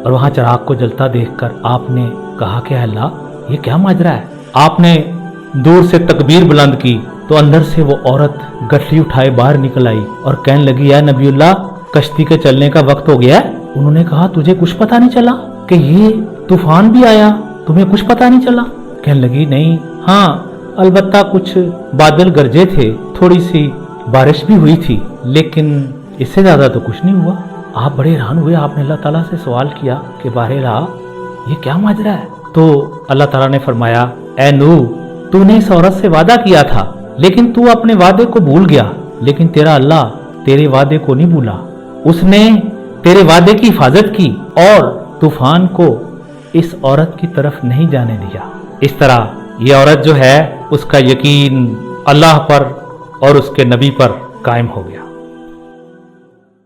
और वहाँ चिराग को जलता देखकर आपने कहा कि अल्लाह ये क्या माजरा है। आपने दूर से तकबीर बुलंद की तो अंदर से वो औरत गठरी उठाए बाहर निकल आई और कहने लगी, या नबीउल्लाह, कश्ती के चलने का वक्त हो गया है। उन्होंने कहा, तुझे कुछ पता नहीं चला कि ये तूफान भी आया, तुम्हें कुछ पता नहीं चला? कहने लगी, नहीं, हाँ अलबत्ता कुछ बादल गरजे थे, थोड़ी सी बारिश भी हुई थी, लेकिन इससे ज्यादा तो कुछ नहीं हुआ। आप बड़े हैरान हुए। आपने अल्लाह ताला से सवाल किया कि बाहरेला ये क्या माजरा है? तो अल्लाह ताला ने फरमाया, ए नूह, तूने इस औरत से वादा किया था, लेकिन तू अपने वादे को भूल गया, लेकिन तेरा अल्लाह तेरे वादे को नहीं भूला। उसने तेरे वादे की हिफाजत की और तूफान को इस औरत की तरफ नहीं जाने दिया। इस तरह ये औरत जो है उसका यकीन अल्लाह पर और उसके नबी पर कायम हो गया।